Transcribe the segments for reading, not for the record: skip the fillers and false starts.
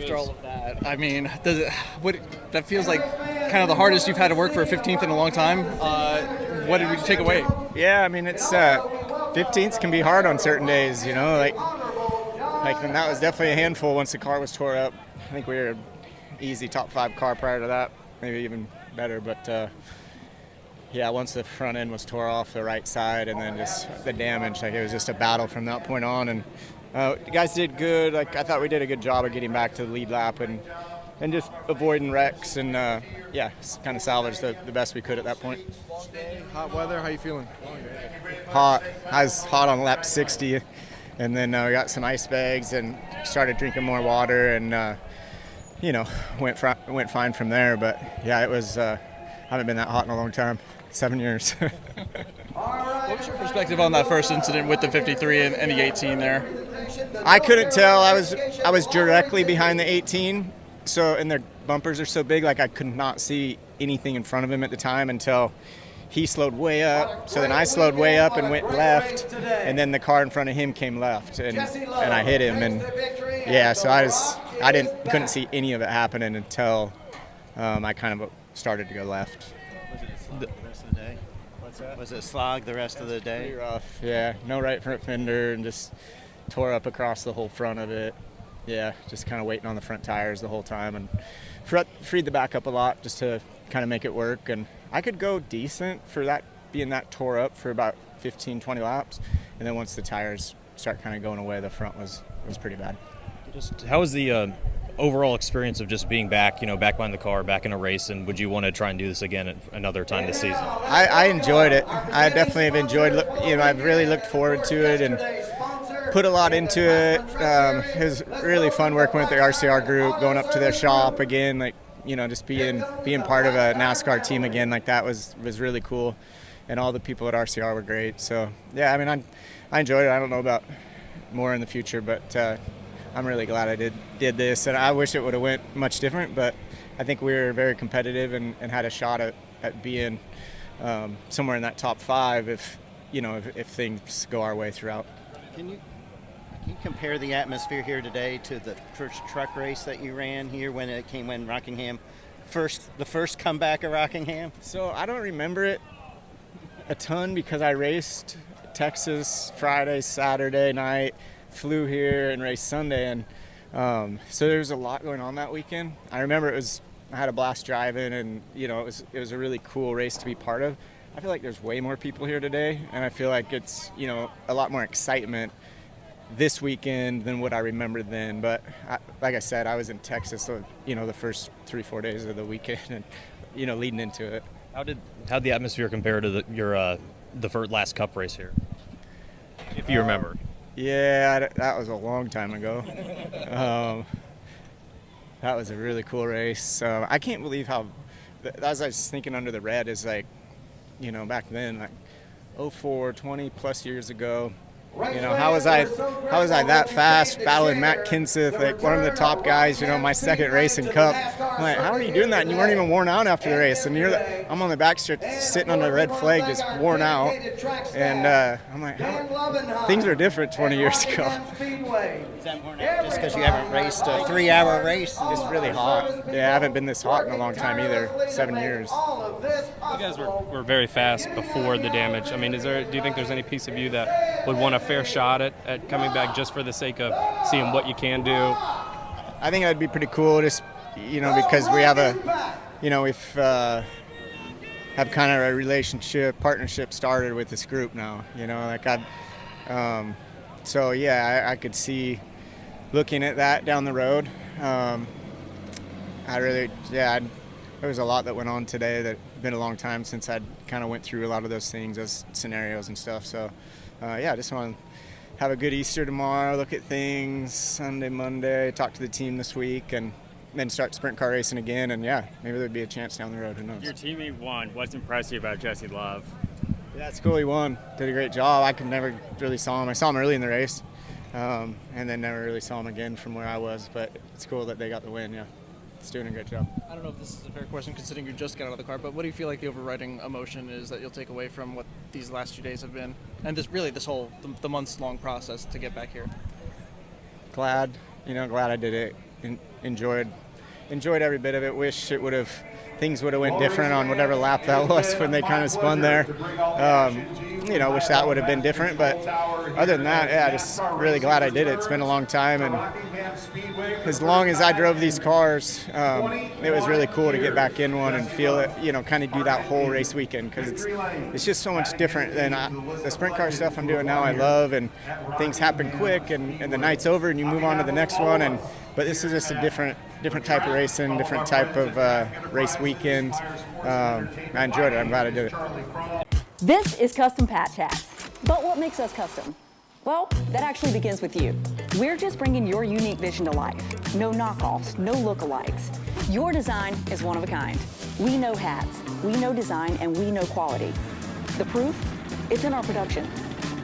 after all of that, I mean, that feels like kind of the hardest you've had to work for a 15th in a long time. What did you take away? Yeah, I mean, it's 15ths can be hard on certain days, like and that was definitely a handful once the car was tore up. I think we were an easy top 5 car prior to that, maybe even better, but yeah, once the front end was tore off the right side and then just the damage, like it was just a battle from that point on. And the guys did good. Like I thought we did a good job of getting back to the lead lap and just avoiding wrecks and yeah, kind of salvaged the best we could at that point. Hot weather, how you feeling? Hot. I was hot on lap 60, and then we got some ice bags and started drinking more water, and went fine from there. But yeah, it was. I haven't been that hot in a long time. 7 years. What was your perspective on that first incident with the 53 and the 18 there? I couldn't tell. I was directly behind the 18, and their bumpers are so big, like I could not see anything in front of him at the time until he slowed way up. So then I slowed way up and went left, and then the car in front of him came left, and I hit him. And yeah, so I couldn't see any of it happening until I kind of started to go left. The rest of the day? What's that? Was it slog the rest of the day? Pretty rough, yeah. No right front fender and just tore up across the whole front of it. Yeah, just kind of waiting on the front tires the whole time and freed the back up a lot just to kind of make it work. And I could go decent for that being that tore up for about 15, 20 laps. And then once the tires start kind of going away, the front was pretty bad. Just how was the overall experience of just being back, back behind the car, back in a race, and would you want to try and do this again at another time this season? I enjoyed it. I definitely have enjoyed, I've really looked forward to it and put a lot into it. It was really fun working with the RCR group, going up to their shop again, just being part of a NASCAR team again, like that was really cool. And all the people at RCR were great. So yeah, I mean, I enjoyed it. I don't know about more in the future, but I'm really glad I did this, and I wish it would have went much different, but I think we were very competitive and had a shot at being somewhere in that top 5 if things go our way throughout. Can you compare the atmosphere here today to the first truck race that you ran here when Rockingham the first comeback of Rockingham? So I don't remember it a ton because I raced Texas Friday, Saturday night, flew here and raced Sunday, and so there was a lot going on that weekend. I remember I had a blast driving, and it was a really cool race to be part of. I feel like there's way more people here today, and I feel like it's a lot more excitement this weekend than what I remember then. But like I said, I was in Texas, so the first 3-4 days of the weekend, and leading into it. How'd the atmosphere compare to the first last Cup race here, if you remember? Yeah, that was a long time ago. That was a really cool race. I can't believe how, as I was thinking under the red, is like, back then, like 04, 20 plus years ago. How was I that fast battling Matt Kenseth, like one of the top guys, my second race in Cup. I'm like, how are you doing that? And you weren't even worn out after the race. And I'm on the back strip sitting on the red flag, just worn out. And I'm like, things were different 20 years ago. Is that worn out just because you haven't raced a 3-hour race? It's really hot. Yeah, I haven't been this hot in a long time either, 7 years. You guys were very fast before the damage. I mean, do you think there's any piece of you that would want a fair shot at coming back just for the sake of seeing what you can do? I think that'd be pretty cool, just because we have have kind of a partnership started with this group now. So yeah, I could see looking at that down the road. There was a lot that went on today that been a long time since I'd kind of went through a lot of those things, those scenarios and stuff. So I just want to have a good Easter tomorrow, look at things Sunday, Monday, talk to the team this week, and then start sprint car racing again. And yeah, maybe there'd be a chance down the road. Who knows? Your teammate won. What's impressive about Jesse Love? Yeah, it's cool he won. Did a great job. I could never really saw him. I saw him early in the race, and then never really saw him again from where I was. But it's cool that they got the win. Yeah, it's doing a great job. I don't know if this is a fair question considering you just got out of the car, but what do you feel like the overriding emotion is that you'll take away from what these last 2 days have been, and this whole months-long process to get back here? Glad I did it enjoyed every bit of it. Wish things would have went different on whatever lap that was when they kind of spun there. Wish that would have been different, but other than that, yeah, just really glad I did it. It's been a long time, and as long as I drove these cars, it was really cool to get back in one and feel it, kind of do that whole race weekend, because it's just so much different than the sprint car stuff I'm doing now. I love, and things happen quick, and the night's over and you move on to the next one, but this is just a different type of racing, different type of race weekend. I enjoyed it. I'm glad I did it. This is Custom Patch Hats. But what makes us custom? Well, that actually begins with you. We're just bringing your unique vision to life. No knockoffs, no lookalikes. Your design is one of a kind. We know hats, we know design, and we know quality. The proof? It's in our production.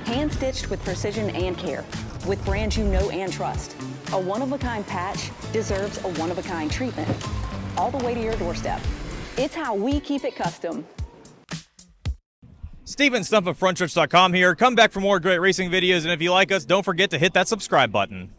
Hand-stitched with precision and care, with brands you know and trust. A one-of-a-kind patch deserves a one-of-a-kind treatment, all the way to your doorstep. It's how we keep it custom. Steven Stump of Frontstretch.com here. Come back for more great racing videos, and if you like us, don't forget to hit that subscribe button.